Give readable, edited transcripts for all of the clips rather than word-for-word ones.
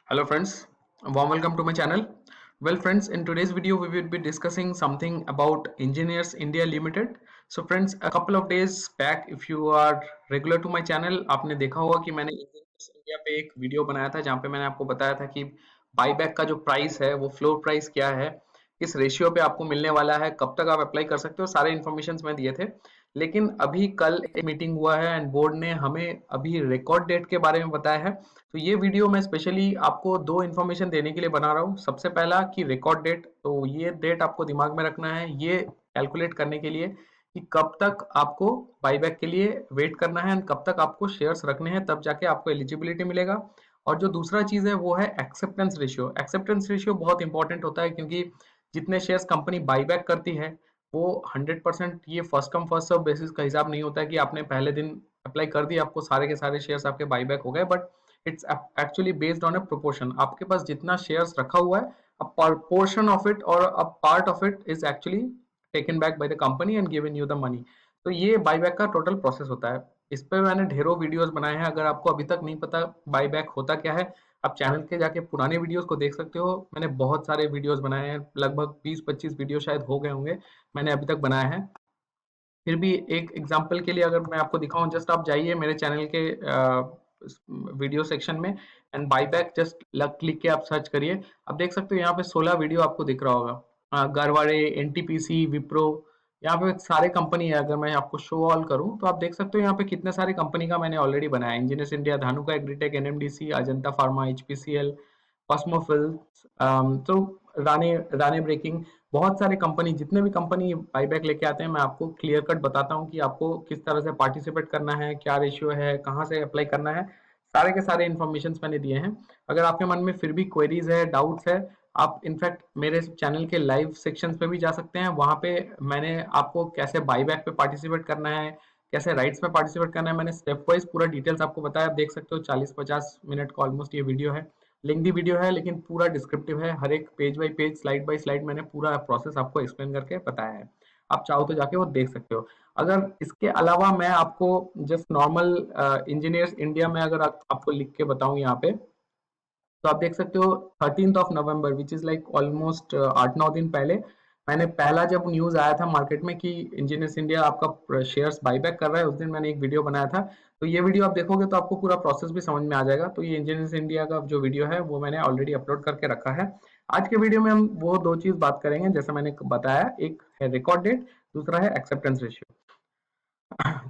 Hello friends, warm welcome to my channel. Well friends, in today's video we will be discussing something about Engineers India Limited. So friends, a couple of days back, if you are regular to my channel, आपने देखा होगा कि मैंने Engineers India पे एक video बनाया था जहाँ पे मैंने आपको बताया था कि बाईबैक का जो प्राइस है वो फ्लोर प्राइस क्या है, किस रेशियो पे आपको मिलने वाला है, कब तक आप अप्लाई कर सकते हो, सारे इन्फॉर्मेशन मैं दिए थे। लेकिन अभी कल एक मीटिंग हुआ है एंड बोर्ड ने हमें अभी रिकॉर्ड डेट के बारे में बताया है। तो ये वीडियो मैं स्पेशली आपको दो इन्फॉर्मेशन देने के लिए बना रहा हूँ। सबसे पहला कि रिकॉर्ड डेट, तो ये डेट आपको दिमाग में रखना है, ये कैलकुलेट करने के लिए कि कब तक आपको बाईबैक के लिए वेट करना है एंड कब तक आपको शेयर्स रखने हैं, तब जाके आपको एलिजिबिलिटी मिलेगा। और जो दूसरा चीज है वो है एक्सेप्टेंस रेशियो। एक्सेप्टेंस रेशियो बहुत इंपॉर्टेंट होता है क्योंकि जितने शेयर्स कंपनी बाईबैक करती है वो 100% ये first come first serve basis का हिसाब नहीं होता है कि आपने पहले दिन अप्लाई कर दिया आपको सारे के सारे शेयर्स आपके बाईबैक हो गए, but it's actually based on a proportion. आपके पास जितना शेयर्स रखा हुआ है, अ पोर्शन ऑफ इट और a part of it is actually taken back by the company and given you the money. तो ये बाईबैक का टोटल प्रोसेस होता है। इस पे मैंने ढेरों वीडियोस बनाए हैं। अगर आपको अभी तक नहीं पता बाईबैक होता क्या है, आप चैनल के जाके पुराने वीडियोस को देख सकते हो। मैंने बहुत सारे वीडियोस बनाए हैं, लगभग 20-25 वीडियो शायद हो गए होंगे मैंने अभी तक बनाए हैं। फिर भी एक एग्जांपल के लिए अगर मैं आपको दिखाऊं, जस्ट आप जाइए मेरे चैनल के वीडियो सेक्शन में एंड बाईबैक जस्ट क्लिक के आप सर्च करिए। आप देख सकते हो यहाँ पे 16 वीडियो आपको दिख रहा होगा। गरवारे, एनटीपीसी, विप्रो, यहाँ पे सारे कंपनी है। अगर मैं आपको शो ऑल करूं तो आप देख सकते हो यहाँ पे कितने सारे कंपनी का मैंने ऑलरेडी बनाया। Engineers India, Dhanuka Agritech, NMDC, Ajanta Pharma, HPCL, Cosmo Films, तो राने राने ब्रेकिंग, बहुत सारे कंपनी, जितने भी कंपनी बाईबैक लेके आते हैं मैं आपको क्लियर कट बताता हूँ कि आपको किस तरह से पार्टिसिपेट करना है, क्या रेशियो है, कहाँ से अप्लाई करना है। सारे के सारे इन्फॉर्मेशन मैंने दिए हैं। अगर आपके मन में फिर भी क्वेरीज है, डाउट्स है, आप इनफैक्ट मेरे चैनल के लाइव सेक्शंस पे भी जा सकते हैं। वहां पे मैंने आपको कैसे बाईबैक पे पार्टिसिपेट करना है, कैसे राइट्स में पार्टिसिपेट करना है, मैंने स्टेप वाइज पूरा डिटेल्स आपको बताया। आप देख सकते हो 40-50 मिनट का ऑलमोस्ट ये वीडियो है। लेंथी वीडियो है लेकिन पूरा डिस्क्रिप्टिव है। हर एक page bye page, slide bye slide मैंने पूरा प्रोसेस आपको एक्सप्लेन करके बताया है। आप चाहो तो जाके वो देख सकते हो। अगर इसके अलावा मैं आपको जस्ट नॉर्मल इंजीनियर्स इंडिया में अगर आपको लिख के बताऊं यहाँ पे, तो आप देख सकते हो 13 नवंबर, विच इज लाइक ऑलमोस्ट 8-9 दिन पहले, मैंने पहला जब न्यूज आया था मार्केट में कि इंजीनियर्स इंडिया आपका शेयर्स बाईबैक कर रहा है, उस दिन मैंने एक वीडियो बनाया था। तो ये वीडियो आप देखोगे तो आपको पूरा प्रोसेस भी समझ में आ जाएगा। तो ये इंजीनियर्स इंडिया का जो वीडियो है वो मैंने ऑलरेडी अपलोड करके रखा है। आज के वीडियो में हम वो दो चीज बात करेंगे जैसे मैंने बताया, एक है रिकॉर्ड डेट, दूसरा है एक्सेप्टेंस रेशियो।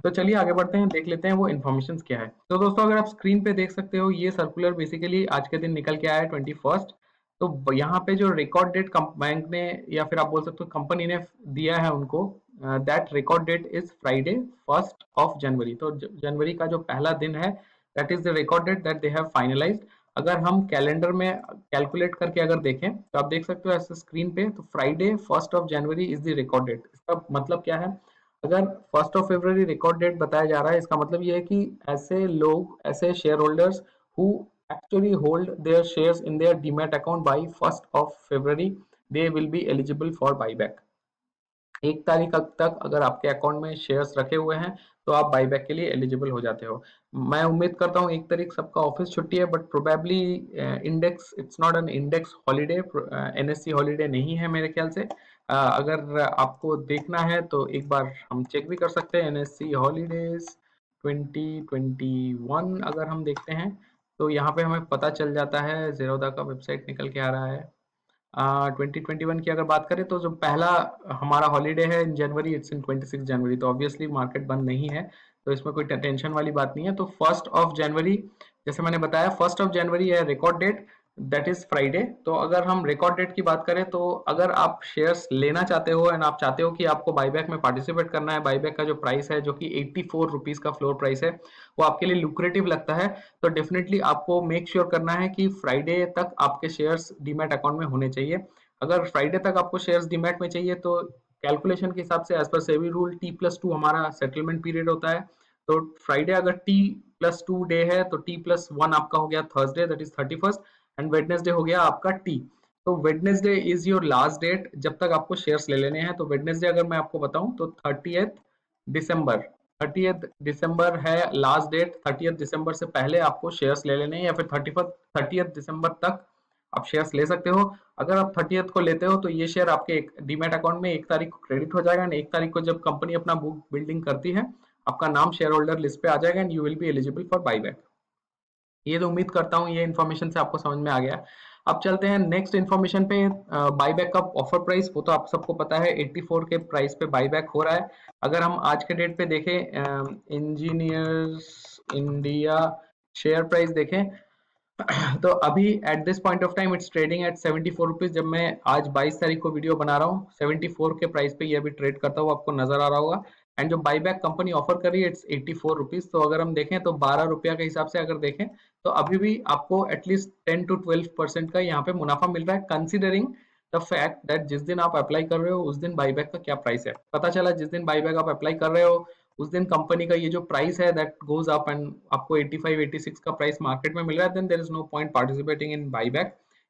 तो चलिए आगे बढ़ते हैं, देख लेते हैं वो इन्फॉर्मेशन क्या है। तो दोस्तों अगर आप स्क्रीन पे देख सकते हो, ये सर्कुलर बेसिकली आज के दिन निकल के आया है 21st। तो यहाँ पे जो रिकॉर्ड डेट बैंक ने या फिर आप बोल सकते हो कंपनी ने दिया है उनको, that record date is Friday 1 January. तो जनवरी का जो पहला दिन है, that is the record date that they have finalised. अगर हम कैलेंडर में कैलकुलेट करके अगर देखें तो आप देख सकते हो ऐसे स्क्रीन पे, तो Friday 1 January is the record date. इसका मतलब क्या है? अगर 1 फरवरी रिकॉर्ड डेट बताया जा रहा है, इसका मतलब ये है कि ऐसे लोग, ऐसे share holders who actually hold their shares in their demat account by 1 February, they will be eligible for buyback. 1 तारीख तक अगर आपके अकाउंट में शेयर्स रखे हुए हैं तो आप बाईबैक के लिए एलिजिबल हो जाते हो। मैं उम्मीद करता हूँ 1 तारीख सबका ऑफिस छुट्टी है, but probably index, it's not an index holiday, NSC holiday नहीं है मेरे ख्याल से। अगर आपको देखना है तो एक बार हम चेक भी कर सकते हैं। एनएससी हॉलीडेज 2021 अगर हम देखते हैं तो यहाँ पे हमें पता चल जाता है, जीरोदा का वेबसाइट निकल के आ रहा है। 2021 की अगर बात करें तो जो पहला हमारा हॉलीडे है इन जनवरी, इट्स इन 26 जनवरी। तो ऑब्वियसली मार्केट बंद नहीं है, तो इसमें कोई टेंशन वाली बात नहीं है। तो 1 जनवरी, जैसे मैंने बताया, 1 जनवरी है record date, that is Friday. तो अगर हम रिकॉर्ड डेट की बात करें तो अगर आप शेयर्स लेना चाहते हो एंड आप चाहते हो कि आपको बाईबैक में पार्टिसिपेट करना है, बाईबैक का जो प्राइस है जो कि 84 रुपीज का फ्लोर प्राइस है, वो आपके लिए लुक्रेटिव लगता है, तो डेफिनेटली आपको मेक श्योर करना है कि फ्राइडे तक आपके शेयर्स डीमैट अकाउंट में होने चाहिए। अगर फ्राइडे तक आपको शेयर्स डीमैट में चाहिए तो कैलकुलेशन के हिसाब से as per SEBI rule T+2 हमारा सेटलमेंट पीरियड होता है। तो फ्राइडे अगर T+2 डे है तो T+1 आपका हो गया Thursday, that is 31st, and Wednesday हो गया आपका T। तो Wednesday is your last date जब तक आपको शेयर्स ले लेने हैं। तो वेडनेसडे अगर मैं आपको बताऊं तो 30th दिसंबर, 30 दिसंबर है लास्ट डेट। 30 दिसंबर से पहले आपको शेयर्स ले लेने हैं या फिर 30 दिसंबर तक आप शेयर्स ले सकते हो। अगर आप 30 को लेते हो तो ये शेयर आपके एक डीमैट अकाउंट में 1 तारीख को क्रेडिट हो जाएगा एंड 1 तारीख को जब कंपनी अपना बुक बिल्डिंग करती है आपका नाम शेयर होल्डर लिस्ट पे आ जाएगा and you will be eligible for buyback. ये तो उम्मीद करता हूँ ये इन्फॉर्मेशन से आपको समझ में आ गया। अब चलते हैं नेक्स्ट इन्फॉर्मेशन पे। बाईबैक का ऑफर प्राइस वो तो आप सबको पता है, 84 के प्राइस पे बाईबैक हो रहा है। अगर हम आज के डेट पे देखें इंजीनियर्स इंडिया शेयर प्राइस देखें तो अभी at this point of time it's trading at 74 rupees. जब मैं आज 22 तारीख को वीडियो बना रहा हूँ 74 के प्राइस पे ये अभी ट्रेड करता हुआ आपको नजर आ रहा होगा एंड जो बाईबैक कंपनी ऑफर कर रही है इट्स 84 रुपीज। तो अगर हम देखें तो 12 रुपया के हिसाब से अगर देखें तो अभी भी आपको एटलीस्ट 10 to 12% का यहाँ पे मुनाफा मिल रहा है, कंसिडरिंग द फैक्ट दैट जिस दिन आप अप्लाई कर रहे हो उस दिन बाईबैक का क्या प्राइस है। पता चला जिस दिन बाईबैक आप अप्लाई कर रहे हो उस दिन कंपनी का ये जो प्राइस है दैट गोज अप एंड आपको 85 86 का प्राइस मार्केट में मिल रहा है, then there is no point participating in buyback.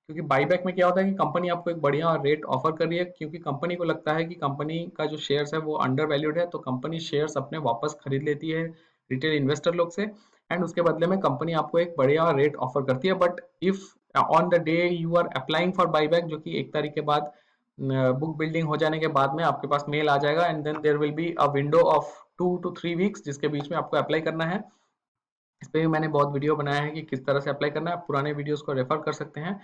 क्योंकि बाईबैक में क्या होता है कि कंपनी आपको एक बढ़िया रेट ऑफर कर रही है, क्योंकि कंपनी को लगता है कि कंपनी का जो शेयर्स है वो अंडर वैल्यूड है, तो कंपनी शेयर्स अपने वापस खरीद लेती है रिटेल इन्वेस्टर लोग से एंड उसके बदले में कंपनी आपको एक बढ़िया रेट ऑफर करती है। But if on the day you are applying for buyback, जो कि 1 तारीख के बाद बुक बिल्डिंग हो जाने के बाद में आपके पास मेल आ जाएगा and then there will be a window of 2 to 3 weeks जिसके बीच में आपको अप्लाई करना है। इस पे भी मैंने बहुत वीडियो बनाया है कि किस तरह से अप्लाई करना है, आप पुराने वीडियोस को रेफर कर सकते हैं।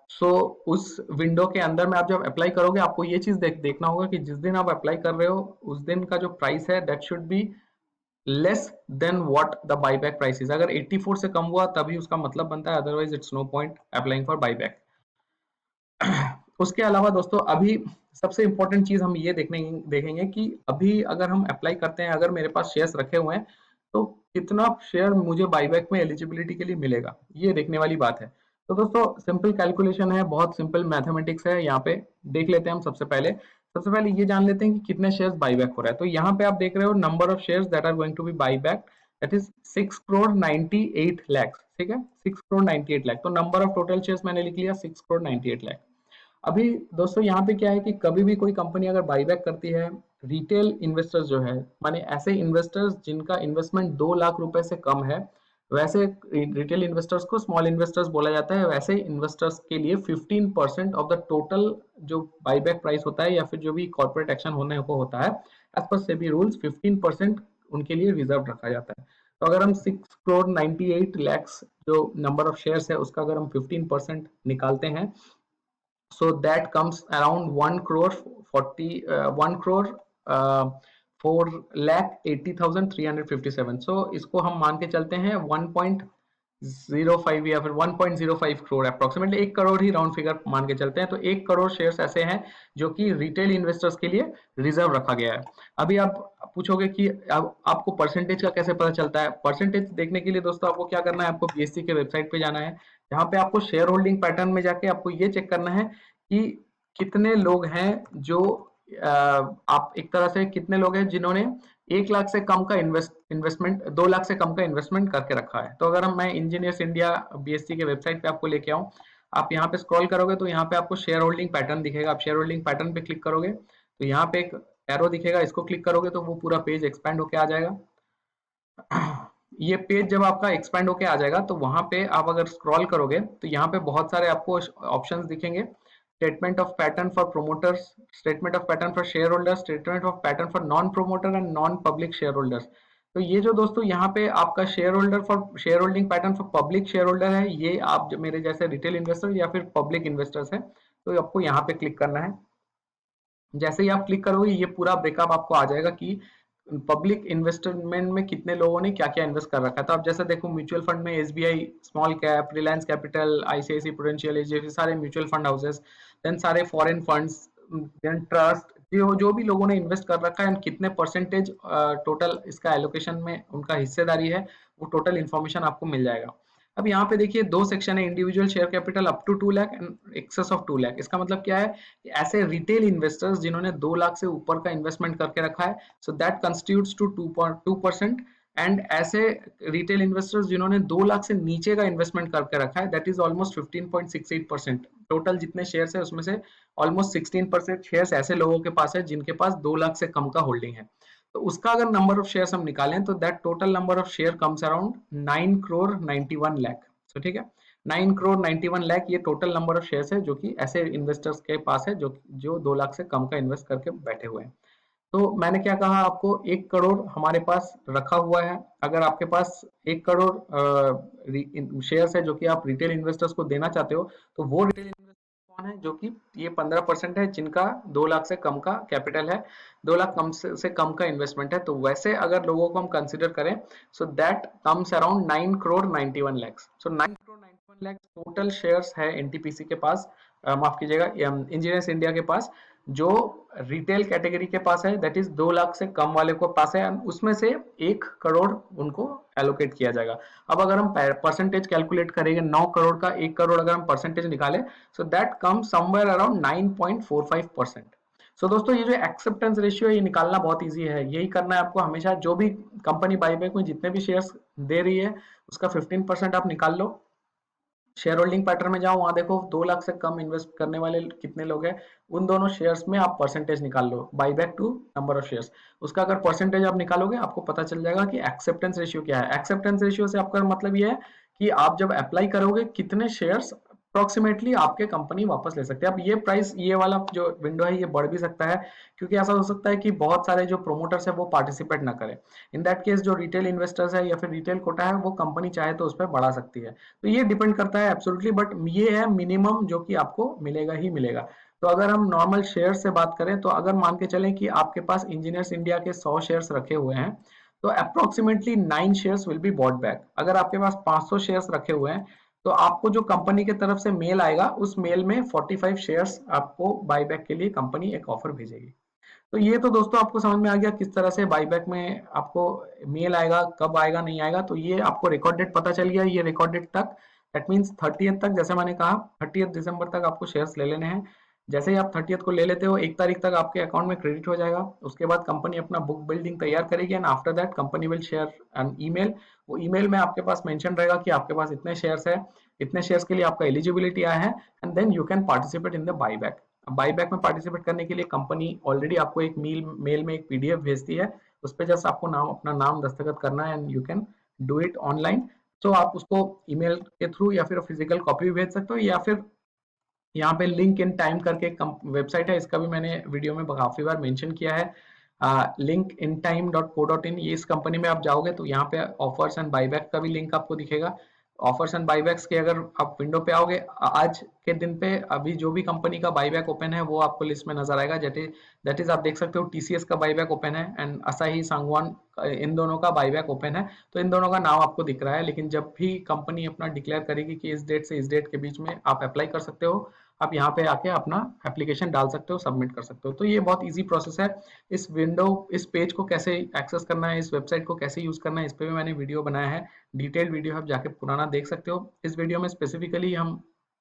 सो उस विंडो के अंदर में आप जब अप्लाई करोगे आपको ये चीज देखना होगा कि जिस दिन आप अप्लाई कर रहे हो उस दिन का जो प्राइस है that should be less than what the buyback price is. अगर 84 से कम हुआ तभी उसका मतलब बनता है, otherwise it's no point applying for buyback. उसके अलावा दोस्तों अभी सबसे इंपॉर्टेंट चीज हम ये देखेंगे कि अभी अगर हम अप्लाई करते हैं, अगर मेरे पास शेयर्स रखे हुए हैं तो कितना शेयर मुझे बाईबैक में एलिजिबिलिटी के लिए मिलेगा, ये देखने वाली बात है। तो दोस्तों सिंपल कैलकुलेशन है, बहुत सिंपल मैथमेटिक्स है। यहाँ पे देख लेते हैं हम सबसे पहले ये जान लेते हैं कि कितने शेयर्स बाईबैक हो रहा है। तो यहाँ पे आप देख रहे हो number of shares that are going to be buyback that is 6 crore 98 lakh. ठीक है, 6 करोड़ 98 लाख। तो नंबर ऑफ टोटल शेयर्स मैंने लिख लिया 6 करोड़ 98 लाख। अभी दोस्तों यहाँ पे क्या है कि कभी भी कोई कंपनी अगर बाईबैक करती है, रिटेल इन्वेस्टर्स जो है माने ऐसे इन्वेस्टर्स जिनका इन्वेस्टमेंट 2 लाख रुपए से कम है, वैसे रिटेल इन्वेस्टर्स को स्मॉल इन्वेस्टर्स बोला जाता है, वैसे इन्वेस्टर्स के लिए 15% ऑफ द टोटल जो बाईबैक प्राइस होता है या फिर जो भी कॉर्पोरेट एक्शन होने को होता है एज पर सेबी रूल्स 15% उनके लिए रिजर्व रखा जाता है। तो अगर हम 6 करोड़ 98 लाख जो नंबर ऑफ शेयर्स है उसका अगर हम 15% निकालते हैं, so that comes around 1 crore 40 1 crore 4 lakh 80,357। so इसको हम मान के चलते हैं 1.05 या फिर 1.05 करोड़ अप्रोक्सीमेटली, 1 करोड़ ही राउंड फिगर मान के चलते हैं। तो 1 करोड़ शेयर्स ऐसे हैं जो कि रिटेल इन्वेस्टर्स के लिए रिजर्व रखा गया है। अभी आप पूछोगे कि अब आपको परसेंटेज का कैसे पता चलता है। परसेंटेज देखने के लिए दोस्तों आपको क्या करना है, आपको बीएससी के वेबसाइट पे जाना है, जहाँ पे आपको शेयर होल्डिंग पैटर्न में जाके आपको ये चेक करना है कि कितने लोग हैं जो आप एक तरह से कितने लोग हैं जिन्होंने 1 लाख से कम का इन्वेस्टमेंट 2 लाख से कम का इन्वेस्टमेंट करके रखा है। तो अगर मैं इंजीनियर्स इंडिया बीएससी के वेबसाइट पे आपको लेके आऊँ, आप यहाँ पे स्क्रॉल करोगे तो यहाँ पे आपको शेयर होल्डिंग पैटर्न दिखेगा। आप शेयर होल्डिंग पैटर्न पे क्लिक करोगे तो यहाँ पे एक एरो दिखेगा, इसको क्लिक करोगे तो वो पूरा पेज एक्सपैंड होके आ जाएगा। ये पेज जब आपका एक्सपैंड होके आ जाएगा तो वहां पे आप अगर स्क्रॉल करोगे तो यहाँ पे बहुत सारे आपको ऑप्शंस दिखेंगे। Statement of pattern for promoters, statement of pattern for share holders, statement of pattern for non promoter and non public share holders. तो ये जो दोस्तों यहाँ पे आपका share holder for share holding pattern for public share holder है, ये आप मेरे जैसे रिटेल इन्वेस्टर या फिर पब्लिक इन्वेस्टर्स है, तो आपको यहाँ पे क्लिक करना है। जैसे ही आप क्लिक करोगे ये पूरा ब्रेकअप आपको आ जाएगा कि पब्लिक इन्वेस्टमेंट में कितने लोगों ने क्या क्या इन्वेस्ट कर रखा है। तो आप जैसे देखो म्यूचुअल फंड में SBI small cap, Reliance capital, ICICI prudential, HDFC, सारे म्यूचुअल फंड हाउसेस, देन सारे फॉरेन फंड्स, देन ट्रस्ट, जो भी लोगों ने इन्वेस्ट कर रखा है कितने परसेंटेज टोटल इसका एलोकेशन में उनका हिस्सेदारी है, वो टोटल इन्फॉर्मेशन आपको मिल जाएगा। अब यहाँ पे देखिए दो सेक्शन है, individual share capital up to 2 lakh and excess of 2 lakh. इसका मतलब क्या है, ऐसे रिटेल इन्वेस्टर्स जिन्होंने 2 लाख से ऊपर का इन्वेस्टमेंट करके रखा है, so that constitutes to 2%। And ऐसे रिटेल इन्वेस्टर्स जिन्होंने 2 लाख से नीचे का इन्वेस्टमेंट करके रखा है दैट इज ऑलमोस्ट 15.68%। टोटल जितने शेयर्स है उसमें से ऑलमोस्ट 16% शेयर्स ऐसे लोगों के पास है जिनके पास 2 लाख से कम का होल्डिंग है। तो उसका अगर नंबर ऑफ शेयर्स हम निकालें तो that total number of share comes around 9 crore 91 lakh. तो ठीक है, 9 करोड़ 91 लाख ये टोटल नंबर ऑफ शेयर्स है जो कि ऐसे इन्वेस्टर्स के पास है जो 2 लाख से कम का इन्वेस्ट करके बैठे हुए हैं। तो मैंने क्या कहा आपको, 1 करोड़ हमारे पास रखा हुआ है। अगर आपके पास 1 करोड़ शेयर्स है जो कि आप रिटेल इन्वेस्टर्स को देना चाहते हो, तो वो रिटेल इन्वेस्टर कौन है, जो कि ये 15% है जिनका 2 लाख से कम का कैपिटल है, 2 लाख कम से कम का इन्वेस्टमेंट है। तो वैसे अगर लोगों को हम कंसिडर करें, so that comes around 9 crore 91 lakh. So 9 crore 91 lakh total shares है एनटीपीसी के पास, माफ कीजिएगा, इंजीनियर्स इंडिया के पास, जो रिटेल कैटेगरी के पास है, दैट इज 2 लाख से कम वाले को पास है, उसमें से 1 करोड़ उनको एलोकेट किया जाएगा। अब अगर हम परसेंटेज कैलकुलेट करेंगे, 9 करोड़ का 1 करोड़ अगर हम परसेंटेज निकाले, so that come somewhere around 9.45%। सो दोस्तों ये जो एक्सेप्टेंस रेशियो है ये निकालना बहुत ईजी है, यही करना है आपको हमेशा। जो भी कंपनी बाईबैक में जितने भी शेयर्स दे रही है उसका 15% आप निकाल लो। शेयर होल्डिंग पैटर्न में जाओ, वहां देखो 2 लाख से कम इन्वेस्ट करने वाले कितने लोग हैं, उन दोनों शेयर्स में आप परसेंटेज निकाल लो, buyback to number of shares. उसका अगर परसेंटेज आप निकालोगे आपको पता चल जाएगा कि एक्सेप्टेंस रेशियो क्या है। एक्सेप्टेंस रेशियो से आपका मतलब ये है कि आप जब अप्लाई करोगे कितने शेयर्स अप्रोक्सीमेटली आपके कंपनी वापस ले सकते हैं। अब ये प्राइस, ये वाला जो विंडो है ये बढ़ भी सकता है, क्योंकि ऐसा हो सकता है कि बहुत सारे जो प्रोमोटर्स है वो पार्टिसिपेट ना करें। इन दैट केस जो रिटेल इन्वेस्टर्स है या फिर रिटेल कोटा है वो कंपनी चाहे तो उस पर बढ़ा सकती है। तो ये डिपेंड करता है एब्सोल्युटली, बट ये है मिनिमम जो कि आपको मिलेगा ही मिलेगा। तो अगर हम नॉर्मल शेयर से बात करें, तो अगर मान के चलें कि आपके पास इंजीनियर्स इंडिया के 100 शेयर्स रखे हुए हैं, तो approximately 9 shares will be bought back. अगर आपके पास 500 शेयर्स रखे हुए हैं, तो आपको जो कंपनी की तरफ से मेल आएगा उस मेल में 45 शेयर्स आपको बाईबैक के लिए कंपनी एक ऑफर भेजेगी। तो ये तो दोस्तों आपको समझ में आ गया किस तरह से बाईबैक में आपको मेल आएगा, कब आएगा नहीं आएगा। तो ये आपको रिकॉर्ड डेट पता चल गया, ये रिकॉर्ड डेट तक, दैट मीन्स 30th तक, जैसे मैंने कहा 30th दिसंबर तक आपको शेयर्स ले लेने हैं। जैसे ही आप 30th को ले लेते हो, 1 तारीख तक आपके अकाउंट में क्रेडिट हो जाएगा। उसके बाद कंपनी अपना बुक बिल्डिंग तैयार करेगी and after that company will share an email. वो ईमेल में आपके पास मेंशन रहेगा कि आपके पास इतने शेयर्स है, इतने शेयर्स के लिए आपका एलिजिबिलिटी आया है, and then you can participate in the buyback. Buyback में पार्टिसिपेट करने के लिए कंपनी ऑलरेडी आपको एक मेल में एक पीडीएफ भेजती है, उस पर जस्ट आपको अपना नाम दस्तखत करना है and you can do it online. तो आप उसको ईमेल के थ्रू या फिर फिजिकल कॉपी भी भेज सकते हो, या फिर यहाँ पे लिंक इन टाइम करके वेबसाइट है, इसका भी मैंने वीडियो में काफी बार मेंशन किया है, linkinTime.co.in। ये इस कंपनी में आप जाओगे तो यहाँ पे ऑफर्स एंड बाईबैक का भी लिंक आपको दिखेगा। ऑफर्स एंड बाईबैक्स के अगर आप विंडो पे आओगे, आज के दिन पे अभी जो भी कंपनी का बाईबैक ओपन है वो आपको लिस्ट में नजर आएगा। दैट इज आप देख सकते हो टीसीएस का बाईबैक ओपन है एंड असाही सांगवान, इन दोनों का बाईबैक ओपन है। तो इन दोनों का नाम आपको दिख रहा है, लेकिन जब भी कंपनी अपना डिक्लेयर करेगी कि इस डेट से इस डेट के बीच में आप अप्लाई कर सकते हो, आप यहाँ पे आके अपना एप्लीकेशन डाल सकते हो, सबमिट कर सकते हो। तो ये बहुत ईजी प्रोसेस है। इस विंडो, इस पेज को कैसे एक्सेस करना है, इस वेबसाइट को कैसे यूज करना है, इस पे भी मैंने वीडियो बनाया है, डिटेल्ड वीडियो आप जाके पुराना देख सकते हो। इस वीडियो में स्पेसिफिकली हम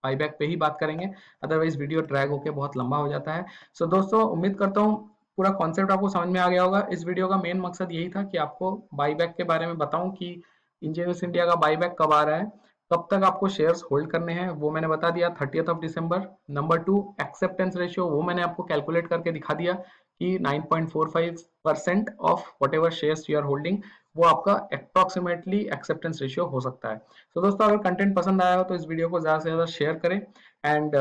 बाईबैक पे ही बात करेंगे, अदरवाइज वीडियो ड्रैग होकर बहुत लंबा हो जाता है। सो दोस्तों उम्मीद करता हूँ पूरा कॉन्सेप्ट आपको समझ में आ गया होगा। इस वीडियो का मेन मकसद यही था कि आपको बाईबैक के बारे में बताऊं कि इंजीनियर्स इंडिया का बाईबैक कब आ रहा है, कब तक आपको शेयर्स होल्ड करने हैं, वो मैंने बता दिया 30th दिसंबर। नंबर 2, एक्सेप्टेंस रेशियो, वो मैंने आपको कैलकुलेट करके दिखा दिया कि 9.45% of whatever shares you are holding, वो आपका अप्रोक्सीमेटली एक्सेप्टेंस रेशियो हो सकता है। तो दोस्तों अगर कंटेंट पसंद आया हो तो इस वीडियो को ज़्यादा से ज़्यादा शेयर करें एंड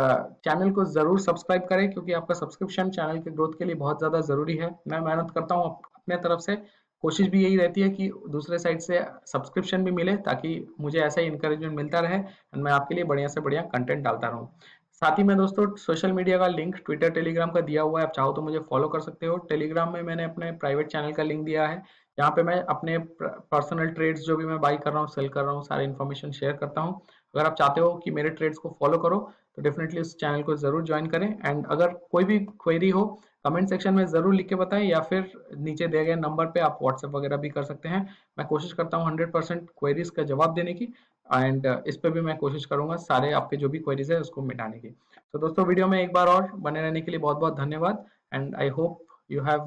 चैनल को ज़रूर सब्सक्राइब करें, क्योंकि आपका सब्सक्रिप्शन चैनल के ग्रोथ के लिए बहुत ज़्यादा ज़रूरी है। मैं मेहनत करता हूँ अपने तरफ से, कोशिश भी यही रहती है कि दूसरे साइड से सब्सक्रिप्शन भी मिले, ताकि मुझे ऐसा ही इंकरेजमेंट मिलता रहे एंड मैं आपके लिए बढ़िया से बढ़िया कंटेंट डालता रहूँ। साथ ही में दोस्तों सोशल मीडिया का लिंक ट्विटर टेलीग्राम का दिया हुआ है, आप चाहो तो मुझे फॉलो कर सकते हो। टेलीग्राम में मैंने अपने प्राइवेट चैनल का लिंक दिया है, यहाँ पे मैं अपने पर्सनल ट्रेड्स जो भी मैं बाई कर रहा हूँ, सेल कर रहा हूँ, सारे इन्फॉर्मेशन शेयर करता हूँ। अगर आप चाहते हो कि मेरे ट्रेड्स को फॉलो करो तो डेफिनेटली उस चैनल को जरूर ज्वाइन करें। एंड अगर कोई भी क्वेरी हो कमेंट सेक्शन में जरूर लिख के बताएं, या फिर नीचे दिए गए नंबर पे आप व्हाट्सएप वगैरह भी कर सकते हैं। मैं कोशिश करता हूँ 100% क्वेरीज का जवाब देने की, एंड इस पे भी मैं कोशिश करूंगा सारे आपके जो भी क्वेरीज है उसको मिटाने की। तो दोस्तों वीडियो में एक बार और बने रहने के लिए बहुत बहुत धन्यवाद and I hope you have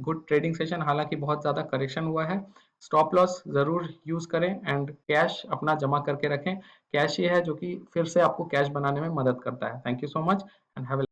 good trading session. हालांकि बहुत ज़्यादा करेक्शन हुआ है, स्टॉप लॉस ज़रूर यूज़ करें एंड कैश अपना जमा करके रखें। कैश ये है जो कि फिर से आपको कैश बनाने में मदद करता है। Thank you so much and have